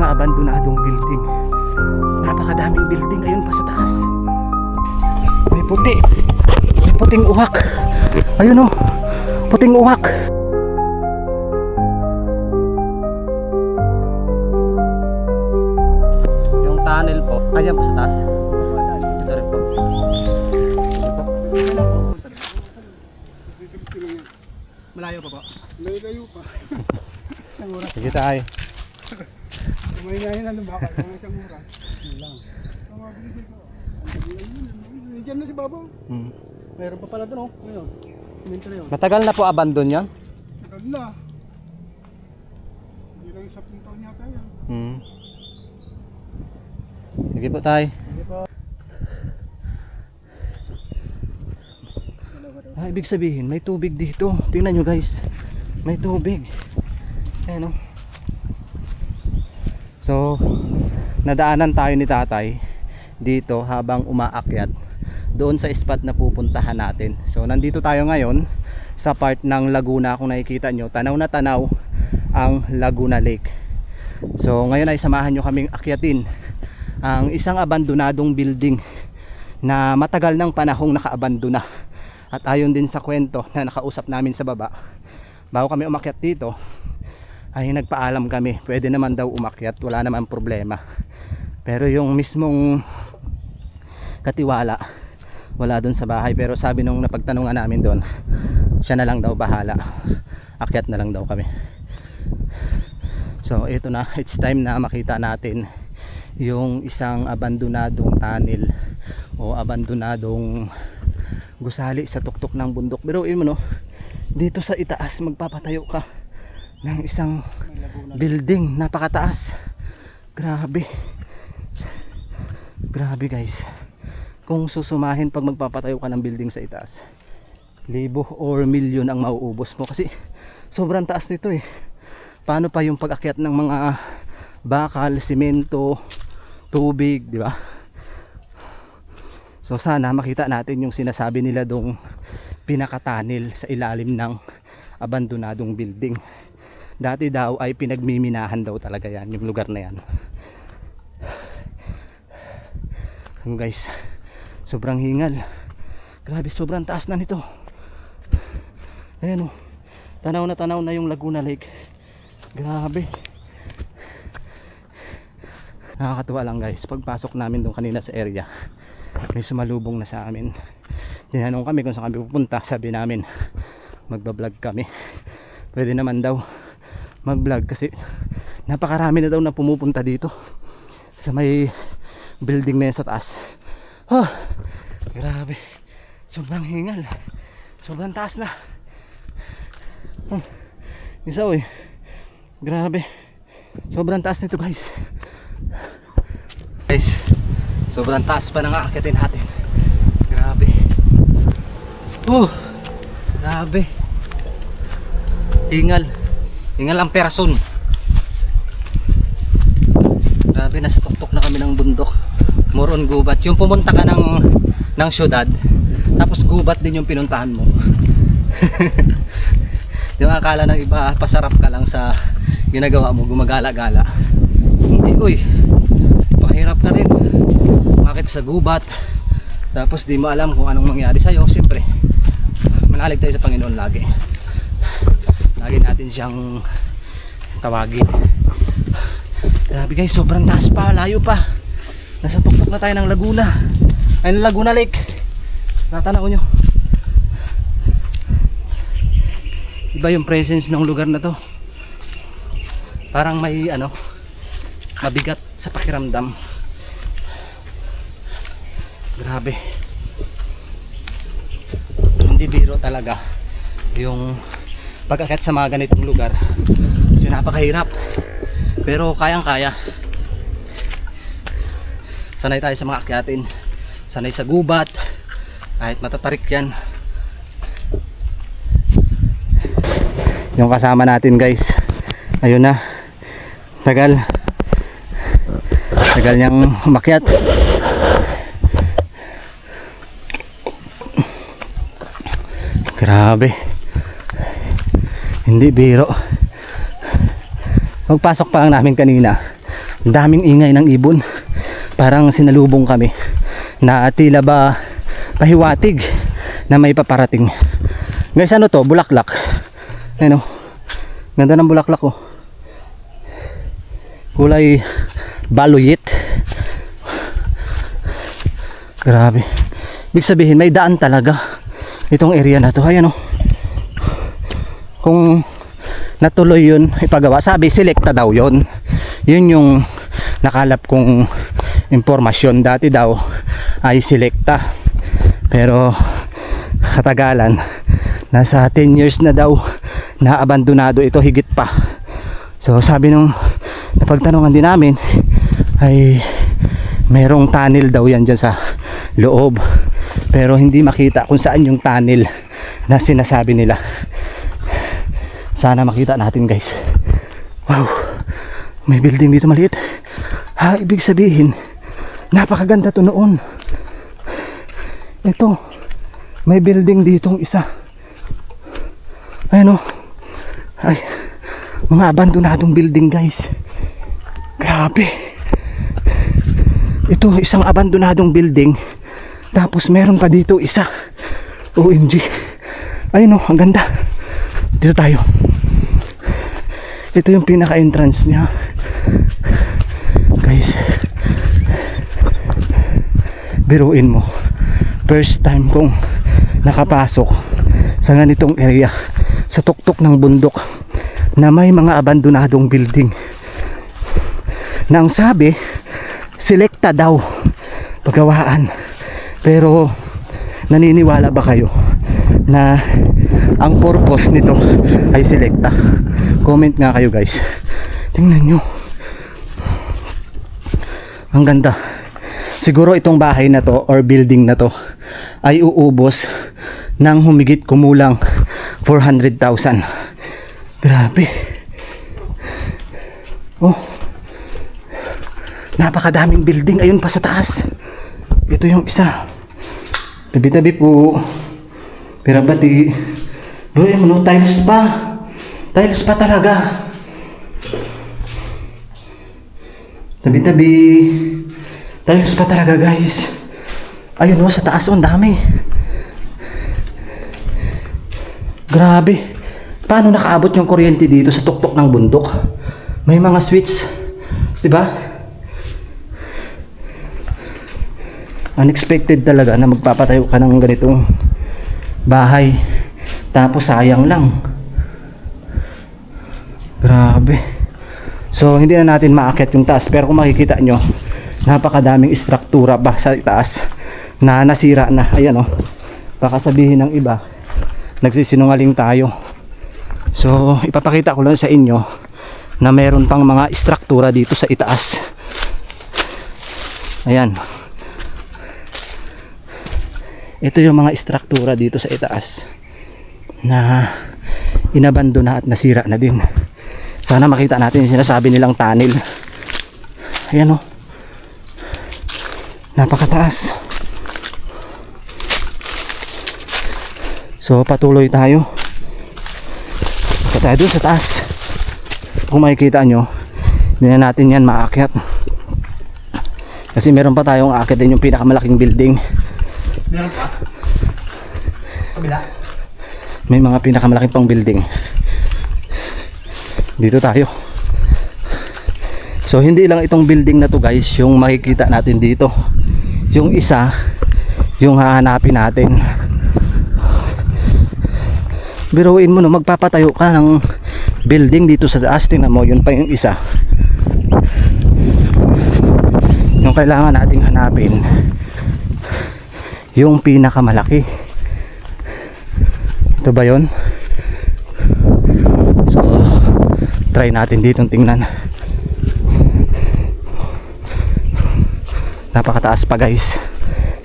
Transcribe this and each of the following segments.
mga abandonadong building. Napakadaming building ayun pa sa taas. May puti. May puting uwak. Ayun oh. Puting uwak. Yung tunnel po. Ayan po sa taas. Ito rin po. Malayo pa po? Malayo pa. Sige tayo. May ngayon ano ba? Mga isang oras. Yun lang. Diyan na si Babaw. Meron pa pala doon oh. Ngayon. Simento na yun. Matagal na po abandon yan? Tagal na. Hindi lang sa puntaw niya tayo. Sige po tayo. Sige po. Ibig sabihin may tubig dito. Tingnan nyo guys. May tubig. Ayan o. So nadaanan tayo ni tatay dito habang umaakyat doon sa spot na pupuntahan natin. So nandito tayo ngayon sa part ng Laguna. Kung nakikita nyo, tanaw na tanaw ang Laguna Lake. So ngayon ay samahan nyo kaming akyatin ang isang abandonadong building na matagal ng panahong nakaabandona. At ayon din sa kwento na nakausap namin sa baba, bago kami umakyat dito ay nagpaalam kami, pwede naman daw umakyat, wala naman problema. Pero yung mismong katiwala wala dun sa bahay. Pero sabi nung napagtanungan namin doon, siya na lang daw bahala, akyat na lang daw kami. So ito na, it's time na makita natin yung isang abandonadong tunnel o abandonadong gusali sa tuktok ng bundok. Pero mo no, dito sa itaas magpapatayo ka ng isang building napakataas. Grabe. Grabe guys. Kung susumahin pag magpapatayo ka ng building sa itaas, libo or milyon ang mauubos mo kasi sobrang taas nito eh. Paano pa yung pag-akyat ng mga bakal, simento, tubig, di ba? So sana makita natin yung sinasabi nila dong pinaka-tunnel sa ilalim ng abandonadong building. Dati daw ay pinagmiminahan daw talaga yan, yung lugar na yan. So guys, sobrang hingal. Grabe, sobrang taas na nito. Ayan o, tanaw na yung Laguna Lake. Grabe. Nakakatuwa lang guys, pagpasok namin doon kanina sa area, may sumalubong na sa amin. Tinanong kami kung saan kami pupunta. Sabi namin magbablog kami. Pwede naman daw mag-vlog kasi napakarami na daw na pumupunta dito sa may building na yan sa taas. Oh, grabe, sobrang hingal, sobrang taas na. Isa oy, grabe, sobrang taas nito guys. Guys, sobrang taas pa nang aakyatin natin. Grabe. Grabe. Hingal. Hingal ang person. Grabe, nasa tuktok na kami ng bundok. More on gubat. Yung pumunta ka ng syudad, tapos gubat din yung pinuntahan mo. Yung akala ng iba, pasarap ka lang sa ginagawa mo, gumagala-gala. Hindi, uy. Pahirap ka din. Bakit sa gubat? Tapos di mo alam kung anong mangyari sa'yo. Siyempre, manalig tayo sa Panginoon lagi. Lagi natin siyang tawagin. Grabe guys, sobrang taas pa, layo pa. Nasa tuktok na tayo ng Laguna. Ay, ng Laguna Lake. Tatanaw nyo. Iba yung presence ng lugar na to. Parang may mabigat sa pakiramdam. Grabe. Hindi biro talaga yung pag-akyat sa mga ganitong lugar. Kasi napakahirap. Pero kayang-kaya. Sanay tayo sa mga akyatin. Sanay sa gubat. Kahit matatarik yan. Yung kasama natin guys, ayun na. Tagal niyang umakyat. Grabe, hindi biro. Pagpasok pa lang namin kanina, daming ingay ng ibon. Parang sinalubong kami na tila ba pahiwatig na may paparating. Guys, ano to? Bulaklak. Ayun, oh. Ganda ng bulaklak, oh. Kulay baluyit. Grabe. Ibig sabihin may daan talaga itong area na to. Ayan, oh. Kung natuloy yun ipagawa, sabi selecta daw yun. Yun yung nakalap kong impormasyon. Dati daw ay selecta, pero katagalan, nasa 10 years na daw na abandonado ito, higit pa. So sabi nung napagtanungan din namin ay merong tunnel daw yan dyan sa loob, pero hindi makita kung saan yung tunnel na sinasabi nila. Sana makita natin, guys. Wow, may building dito maliit. Ibig sabihin napakaganda to noon. Ito, may building ditong isa. Ayun, oh. Ay, mga abandonadong building, guys. Grabe. Ito, isang abandonadong building, tapos meron pa dito isa. OMG. Ayun, oh, ang ganda. Dito tayo. Ito yung pinaka entrance niya, guys. Biruin mo, first time kong nakapasok sa ganitong area, sa tuktok ng bundok na may mga abandonadong building na ang sabi selecta daw pagawaan. Pero naniniwala ba kayo na ang purpose nito ay selecta? Comment nga kayo, guys. Tingnan nyo, ang ganda. Siguro itong bahay na to or building na to ay uubos ng humigit kumulang 400,000. Grabe. Oh, napakadaming building. Ayun pa sa taas. Ito yung isa. Tabi-tabi po. Pirabati. Doon yung ano, tiles pa. Tiles pa talaga. Tabi-tabi. Tiles pa talaga, guys. Ayun, oh, sa taas, oh, ang dami. Grabe. Paano nakaabot yung kuryente dito sa tuktok ng bundok? May mga switch, diba? Unexpected talaga na magpapatayo ka ng ganitong bahay, tapos sayang lang. Grabe. So hindi na natin maakyat yung taas, pero kung makikita nyo, napakadaming istruktura ba sa taas na nasira na. Ayan, oh. Baka sabihin ng iba nagsisinungaling tayo. So ipapakita ko lang sa inyo na meron pang mga istruktura dito sa itaas. Ayan. Ito yung mga istruktura dito sa itaas na inabandona at nasira na din. Sana makita natin yung sinasabi nilang tunnel. Ayan, oh. Napakataas. So patuloy tayo. Tayo doon sa taas. Kung makikita nyo, hindi na natin yan maakyat, kasi meron pa tayong aakyat din yung pinakamalaking building. Meron pa? Kabila? May mga pinakamalaking pang building. Dito tayo. So hindi lang itong building na to, guys, yung makikita natin dito. Yung isa, yung hahanapin natin. Biruin mo, no, magpapatayo ka ng building dito sa taas. Tingnan mo, yun pa yung isa. Yung kailangan nating hanapin, yung pinakamalaki. Ito ba yun? So try natin dito tingnan. Napakataas pa, guys.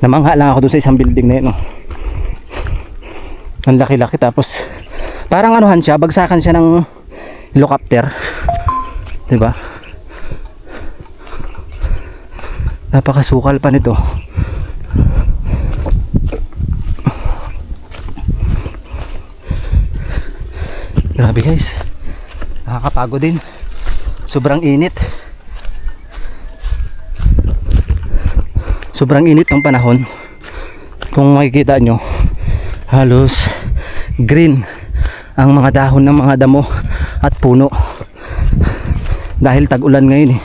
Namangha lang ako doon sa isang building na yun, no? Ang laki-laki, tapos parang anuhan siya, bagsakan siya ng helicopter, diba? Napakasukal pa nito. Grabe, guys, nakakapagod din, sobrang init. sobrang init ng panahon. Kung makikita nyo, halos green ang mga dahon ng mga damo at puno dahil tag-ulan ngayon eh.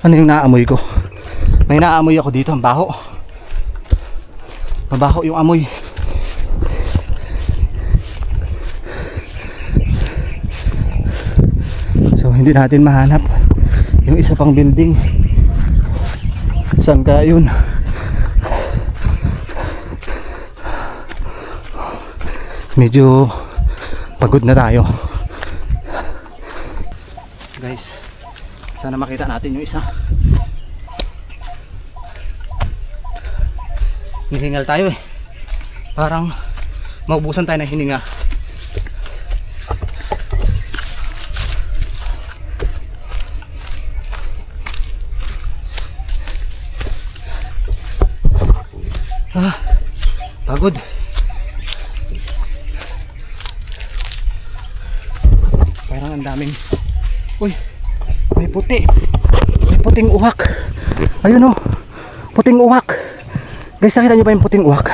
Ano yung naamoy ko? May naamoy ako dito, ang baho. Mabaho yung amoy. So hindi natin mahanap yung isa pang building. Saan kaya yun? Medyo pagod na tayo. Guys, sana makita natin yung isa. Hihingal tayo eh. Parang maubusan tayo ng hininga. Pagod. Parang ang daming. Uy, may puti. May puting uwak. Ayun oh, puting uwak. Guys, nakita nyo ba yung puting uwak?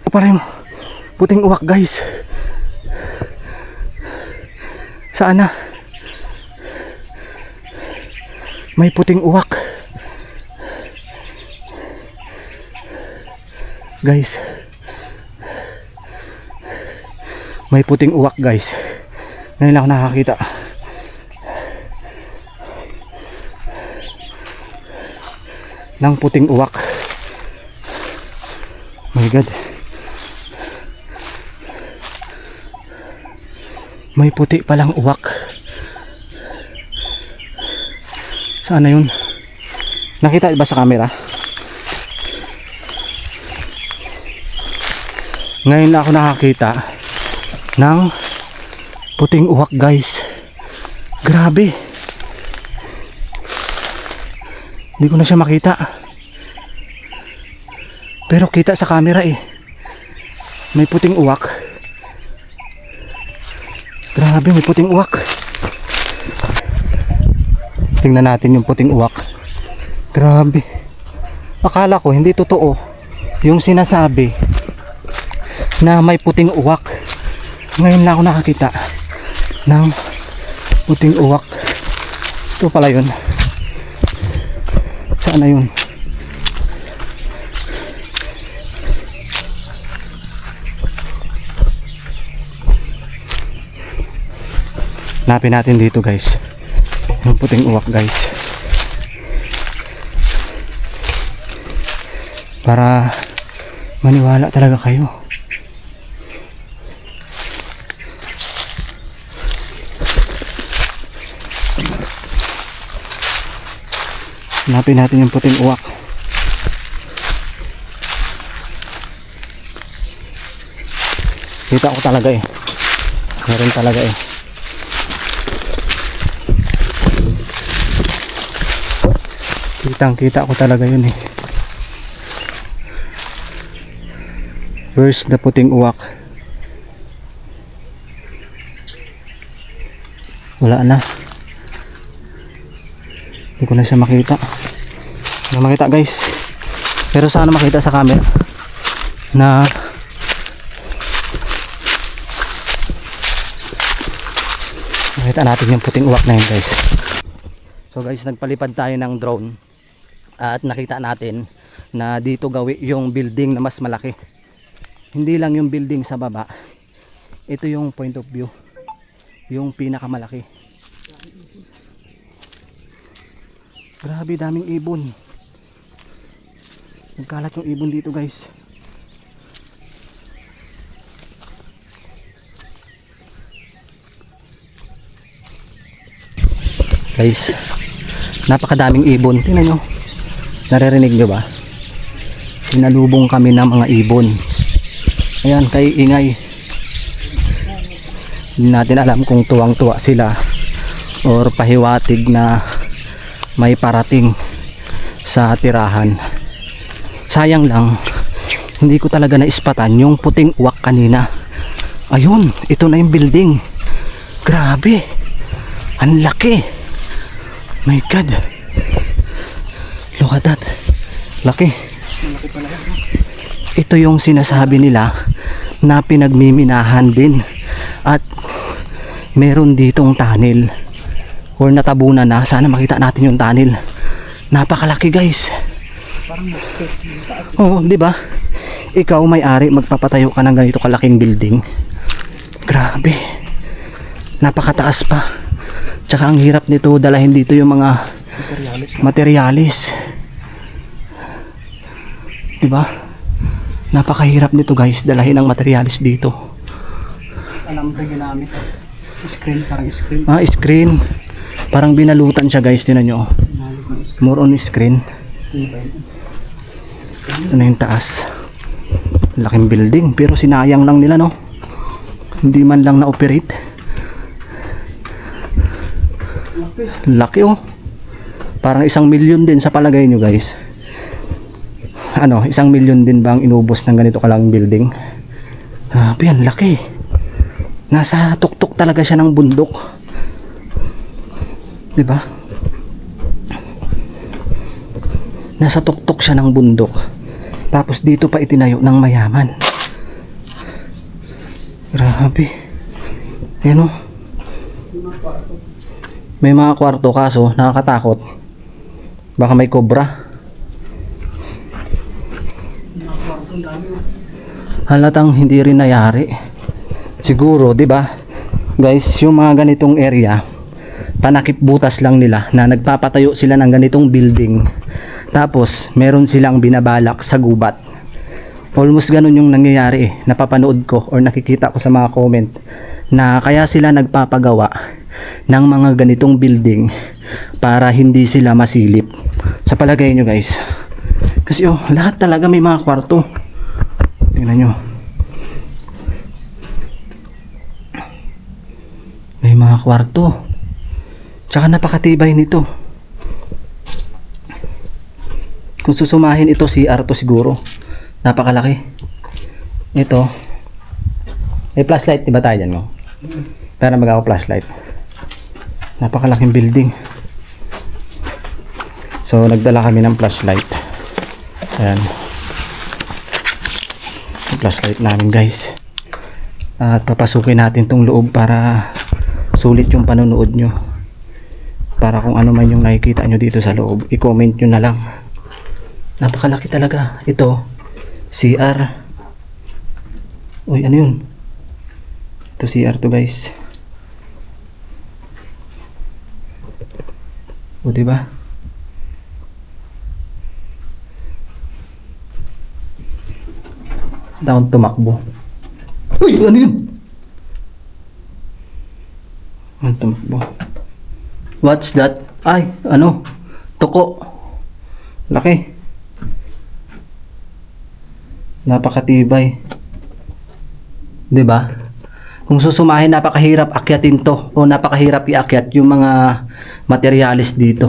Parang puting uwak guys. Saan na? May puting uwak. Guys, may puting uwak guys. Ngayon lang ako nakakita. Ng puting uwak. My God. May puti palang uwak. Saan na yun? Nakita ba sa camera? Ngayon na ako nakakita ng puting uwak guys. Grabe. Hindi ko na siya makita. Pero kita sa camera eh. May puting uwak. Grabe, may puting uwak. Tingnan natin yung puting uwak. Grabe. Akala ko hindi totoo yung sinasabi na may puting uwak. Ngayon lang ako nakakita ng puting uwak. Ito pala yun. Saan na yun? Hanapin natin dito guys. Yung puting uwak guys. Para maniwala talaga kayo. Hanapin natin yung puting uwak. Kita ko talaga eh. Meron talaga eh. Kitang kita ko talaga yun eh. Where's the puting uwak? Wala na. Hindi ko na siya makita. Hindi ko makita guys. Pero sana makita sa camera na makita natin yung puting uwak na yun guys. So guys, nagpalipad tayo ng drone at nakita natin na dito gawi yung building na mas malaki. Hindi lang yung building sa baba. Ito yung point of view. Yung pinakamalaki. Grabe, daming ibon. Nagkalat yung ibon dito guys. Guys, napakadaming ibon. Tingnan nyo. Naririnig nyo ba? Sinalubong kami ng mga ibon. Ayan, kay ingay. Hindi natin alam kung tuwang-tuwa sila or pahiwatig na may parating sa tirahan. Sayang lang, hindi ko talaga naispatan yung puting uwak kanina. Ayun, ito na yung building. Grabe. Ang laki. My God. Look at that. Laki. Malaki pala yan. Ito yung sinasabi nila na pinagmiminahan din. At meron ditong tunnel. Or natabunan na. Sana makita natin yung tunnel. Napakalaki guys. Parang step. Oo, di ba? Ikaw may-ari, magpapatayo ka ng ganito kalaking building. Grabe. Napakataas pa. Tsaka ang hirap nito dalahin dito yung mga materialis. Di ba? Napakahirap nito guys, dalahin ang materialis dito. Alam ko ginamit. Screen, parang screen. Ah, screen. Parang binalutan siya guys, tinan nyo. Ginamit ng screen. More on screen. Ito na yung taas. Laking building, pero sinayang lang nila, no? Hindi man lang na-operate. Laki, oh. Parang 1 milyon din sa palagay nyo, guys. Ano, 1 milyon din bang inubos ng ganito kalaking building? Yan, laki. Nasa tuktok talaga siya ng bundok. Diba? Nasa tuktok siya ng bundok. Tapos dito pa itinayo ng mayaman. Grabe. Ayan, oh. May mga kwarto kaso nakakatakot. Baka may cobra. Halatang hindi rin nayari. Siguro, 'di ba? Guys, yung mga ganitong area, panakip butas lang nila na nagpapatayo sila ng ganitong building. Tapos, meron silang binabalak sa gubat. Almost ganun yung nangyayari eh. Napapanood ko or nakikita ko sa mga comment na kaya sila nagpapagawa ng mga ganitong building para hindi sila masilip. Sa palagay nyo guys. Kasi oh, lahat talaga may mga kwarto. Tingnan nyo. May mga kwarto. Tsaka napakatibay nito. Kung susumahin ito, CR to siguro. Napakalaki. Ito. May flashlight, diba tayo dyan, no? Pero mag-ako flashlight. Napakalaking building. So, nagdala kami ng flashlight. Ayan. Yung flashlight namin, guys. At papasukin natin tong loob para sulit yung panonood nyo. Para kung ano man yung nakikita nyo dito sa loob, i-comment nyo na lang. Napakalaki talaga. Ito, CR. Uy, ano yun? Ito CR to guys. O, diba? Down tumakbo. Uy, ano yun? Down tumakbo. What's that? Ay, ano? Tuko. Laki. Napakatibay. 'Di ba? Kung susumahin, napakahirap akyatin 'to o napakahirap iakyat yung mga materialis dito.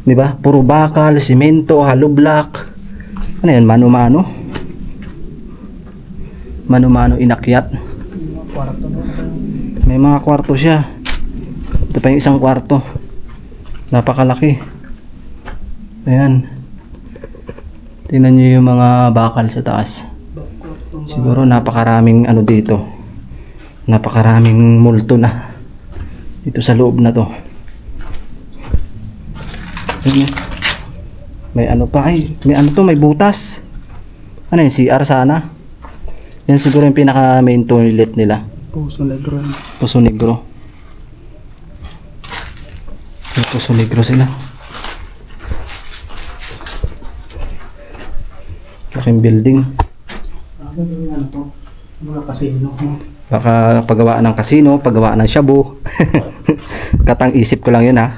'Di ba? Puro bakal, semento, hollow block. Ano 'yan, mano-mano? Mano-mano inakyat. May mga kwarto siya. Ito pa yung isang kwarto. Napakalaki. Ayan. Tingnan nyo yung mga bakal sa taas. Siguro napakaraming ano dito. Napakaraming multo na. Dito sa loob na to. Ayan. May ano pa ay. May ano to, may butas. Ano yung CR sana? Yan siguro yung pinaka main toilet nila. Puso negro. Puso negro. May puso negro sila. Laking building. Ano to? Mga kasino. Baka paggawaan ng kasino, paggawaan ng shabu. Katang isip ko lang yun ha.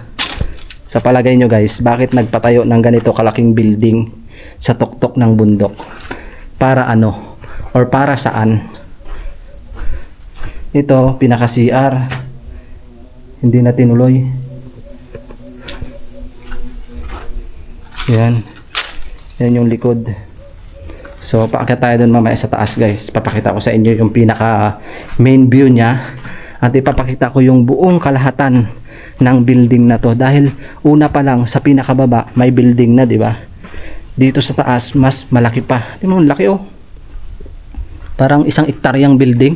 Sa palagay nyo guys, bakit nagpatayo ng ganito kalaking building sa tuktok ng bundok? Para ano? Or para saan? Ito, pinaka CR. Hindi na tinuloy. Yan. Yan yung likod. So, paakyat tayo dun mamaya sa taas guys. Papakita ko sa inyo yung pinaka main view niya. At ipapakita ko yung buong kalahatan ng building na to, dahil una pa lang sa pinakababa may building na, di ba? Dito sa taas mas malaki pa. Di mo, laki oh. Parang 1 hektaryang building.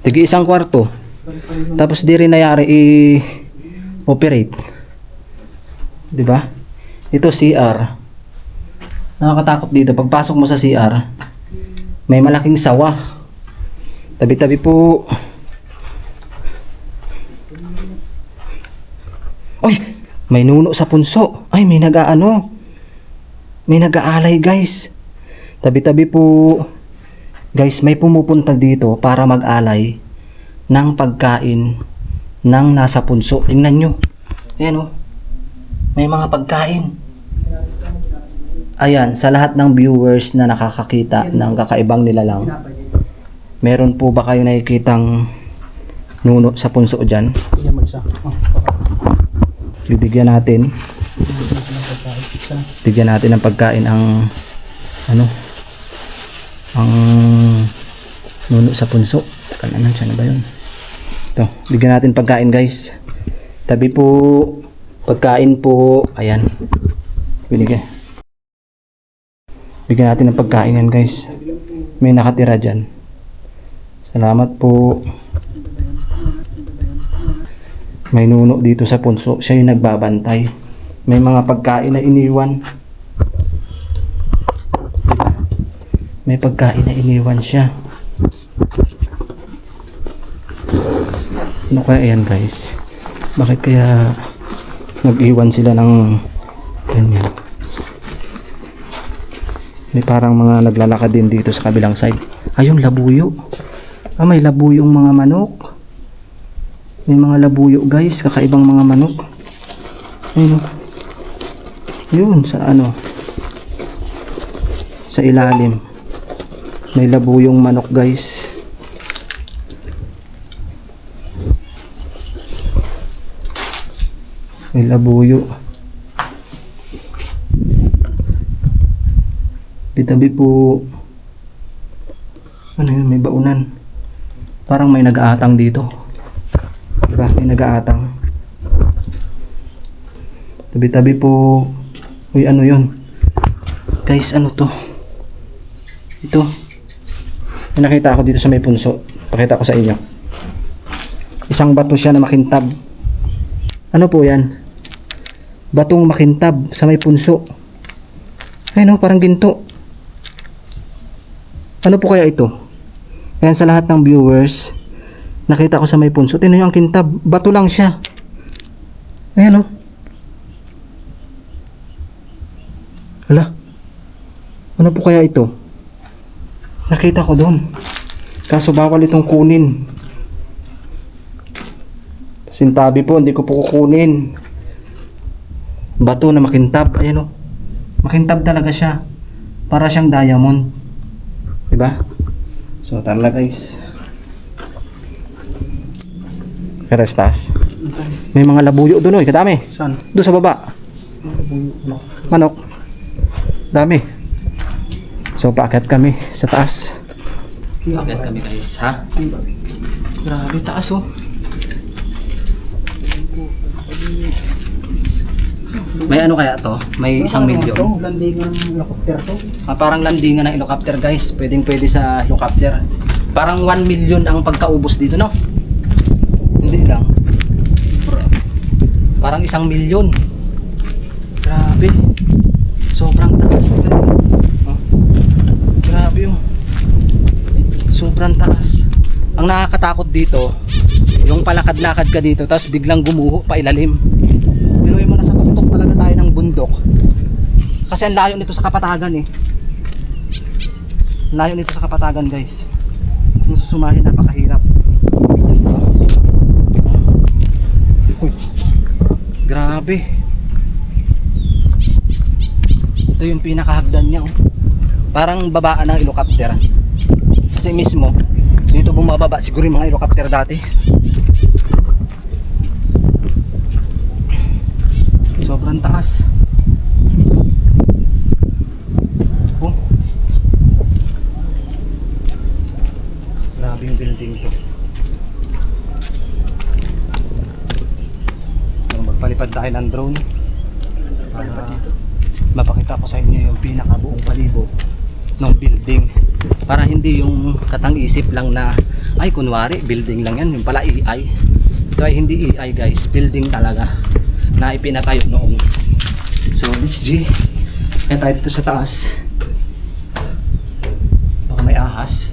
Tigi 1 kwarto. Tapos di rin nayari i-operate. 'Di ba? Ito CR. Nakakatakot dito pagpasok mo sa CR. May malaking sawa. Tabi-tabi po. Ay, may nuno sa punso. Ay, may nag-aano. May nag-aalay, guys. Tabi-tabi po. Guys, may pumupunta dito para mag-alay ng pagkain ng nasa punso. Tingnan nyo. Ayan oh. May mga pagkain. Ayan, sa lahat ng viewers na nakakakita ng kakaibang nilalang, meron po ba kayo nakikitang nuno sa punso dyan? Yan mag-isa. Bibigyan natin. Bigyan natin ng pagkain ang ano? Ang nuno sa punso. Kanan, sana ba yun? Ito, bigyan natin pagkain, guys. Tabi po, pagkain po. Ayan. Binigay. Bigyan natin ng pagkain yan, guys. May nakatira dyan. Salamat po. May nuno dito sa punso. Siya yung nagbabantay. May mga pagkain na iniwan. May pagkain na iniwan siya. Ano kaya yan, guys? Bakit kaya nag-iwan sila ng ganyan? May parang mga naglalakad din dito sa kabilang side. Ayun, labuyo. Ah, may labuyong mga manok. May mga labuyo, guys. Kakaibang mga manok. Ayun. Yun, sa ano? Sa ilalim. May labuyong manok, guys. May labuyo. Bitabi po. Ano yun? May baunan. Parang may nag-aatang dito. Diba? May nag-aatang. Tabi-tabi po. Uy, ano yun? Guys, ano to? Ito. May nakita ako dito sa may punso. Pakita ko sa inyo. Isang bato siya na makintab. Ano po yan? Batong makintab sa may punso. Ay no, parang ginto. Ano po kaya ito? Ayan, sa lahat ng viewers, nakita ko sa may punso. Tingnan nyo ang kintab. Bato lang siya. Ayan o. Hala. Ano po kaya ito? Nakita ko doon. Kaso bawal itong kunin. Sintabi po, hindi ko po kukunin. Bato na makintab. Ayan o. Makintab talaga siya. Para siyang diamond. Diba? So, tara guys. Kerestas. May mga labuyo doon, kadami. Saan? Doon sa baba. Manok. Dami. So, paakyat kami sa taas. Paakyat kami, guys, ha? Grabe, taas oh. May ano kaya to? May 1 milyon. Landingan ng helicopter to. Parang landingan ng helicopter, guys. Pwedeng pwede sa helicopter. Parang 1 million ang pagkaubos dito, no? Hindi lang. Parang 1 milyon. Grabe. Sobrang taas. Oh. Grabe oh. Sobrang taas. Ang nakakatakot dito, yung palakad-lakad ka dito, tapos biglang gumuho pa ilalim. Pero yung nasa tuktok talaga tayo ng bundok. Kasi ang layo nito sa kapatagan eh. Ang layo nito sa kapatagan, guys. Kung susumahin, napakahirap. Uy. Grabe. Ito yung pinakahagdan niya oh. Parang babaan ng helicopter. Kasi mismo dito bumababa siguro yung mga helicopter dati. Sobrang taas. Grabe yung building to. So, magpalipad tayo ng drone para mapakita ko sa inyo yung pinakabuong palibot ng building, para hindi yung katang-isip lang na ay kunwari building lang yan, yung pala AI. Ito ay hindi AI guys, building talaga na ipinatayo noon. So let's G, kaya tayo dito sa taas, baka may ahas.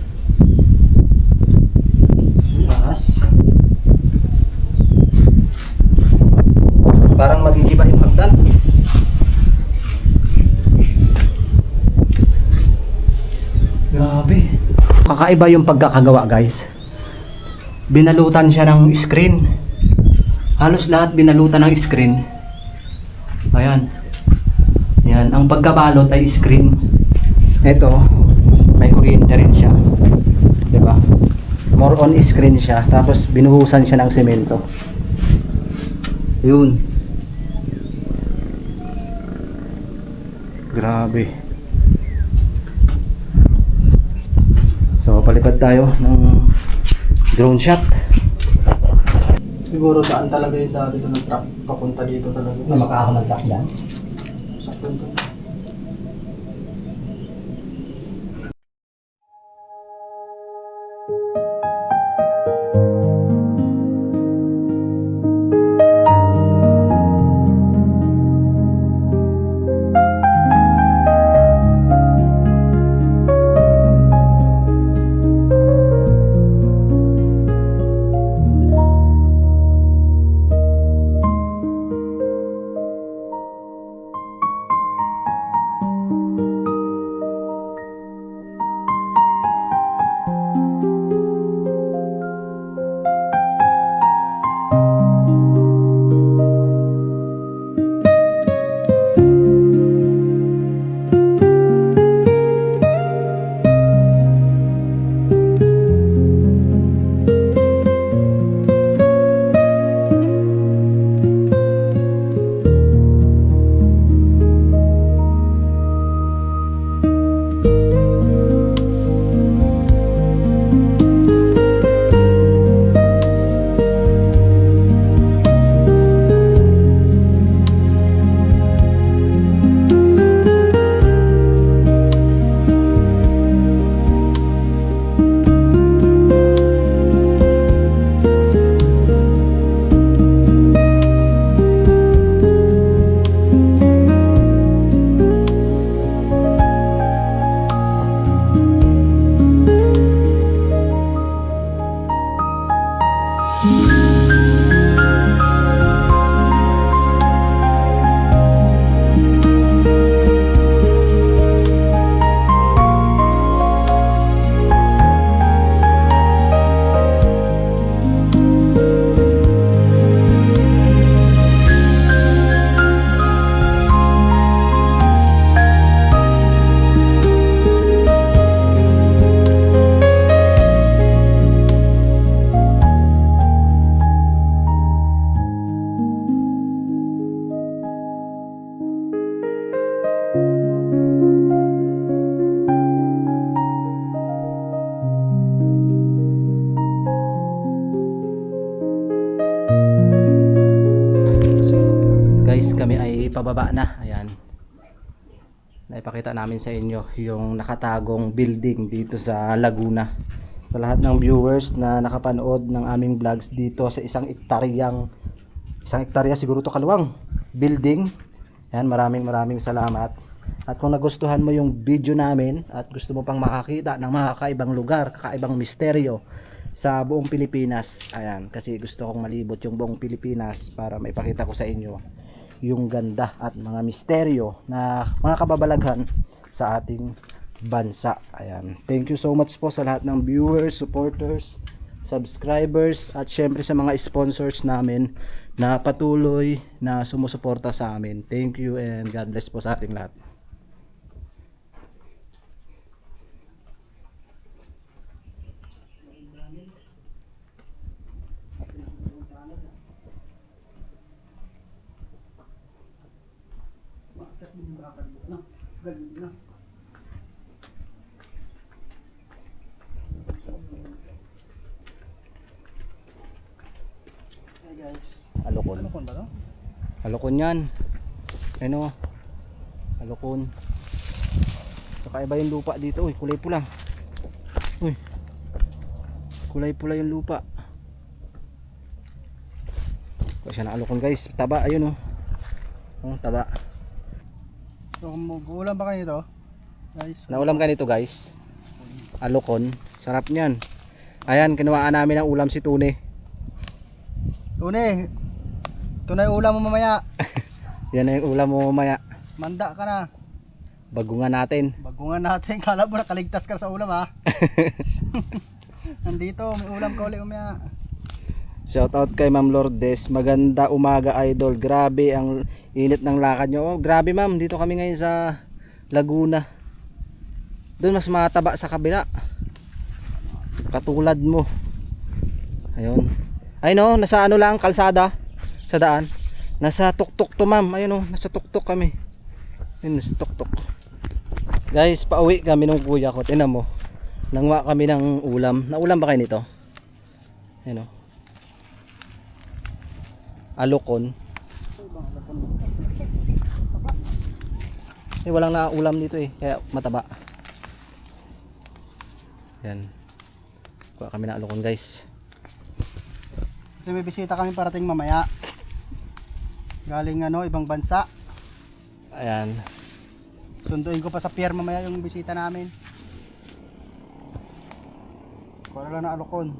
Parang magigiba yung hagdan. Grabe. Kakaiba yung pagkakagawa guys. Binalutan siya ng screen. Halos lahat binalutan ng screen. Ayan. Yan. Ang pagkabalot ay screen. Ito, may kuryente rin siya. Diba? More on screen siya. Tapos binuhusan siya ng semento. Yun. Grabe. So palipad tayo ng drone shot. Siguro daan talaga yung dati ito ng truck papunta dito talaga. Na makaahon ng truck yan. Saktan to. Kami ay pababa na. Ayan. Naipakita namin sa inyo yung nakatagong building dito sa Laguna. Sa lahat ng viewers na nakapanood ng aming vlogs dito sa isang hektarya siguro to kaluwang building. Ayan, maraming salamat. At kung nagustuhan mo yung video namin at gusto mo pang makakita ng mga kakaibang lugar, kakaibang misteryo sa buong Pilipinas, ayan, kasi gusto kong malibot yung buong Pilipinas para maipakita ko sa inyo yung ganda at mga misteryo na mga kababalaghan sa ating bansa. Ayan. Thank you so much po sa lahat ng viewers, supporters, subscribers at syempre sa mga sponsors namin na patuloy na sumusuporta sa amin. Thank you and God bless po sa ating lahat. Guys. Alokon. Ano kon ba to? Alokon yan. Ano? Alokon. Kakaiba yung lupa dito. Uy, kulay pula. Uy. Kulay pula yung lupa. Kaya siya na alokon guys. Taba, ayun oh. Oh, taba. So kung mag-uulam ba kayo nito? Guys. Naulam ka nito guys. Alokon. Sarap niyan. Ayan, kinuhaan namin ng ulam si Tune. Tune. Tunay ulam mo mamaya. Yan na yung ulam mo mamaya. Manda ka na. Bagungan natin. Bagungan natin. Kala mo nakaligtas ka sa ulam ha. Nandito, may ulam ka ulit mamaya. Shout out kay Ma'am Lourdes. Maganda umaga idol. Grabe ang init ng lakad nyo. Oh, grabe ma'am. Dito kami ngayon sa Laguna. Doon mas mataba sa kabila. Katulad mo. Ayun. Ay no, nasa ano lang kalsada sa daan. Nasa tuktok to ma'am. Ayun oh, nasa tuktok kami. Ayun, nasa tuktok. Guys, pauwi kami ng kuya ko. Tingnan mo. Nangwa kami ng ulam. Naulam ba kayo nito? Ayun oh. Alokon. Eh, walang naulam dito eh. Kaya mataba. Yan. Kuha kami ng alokon guys. Kasi may bisita kami parating mamaya. Galing ano, ibang bansa. Ayan. Sunduin ko pa sa pier mamaya yung bisita namin. Kuha lang na alokon.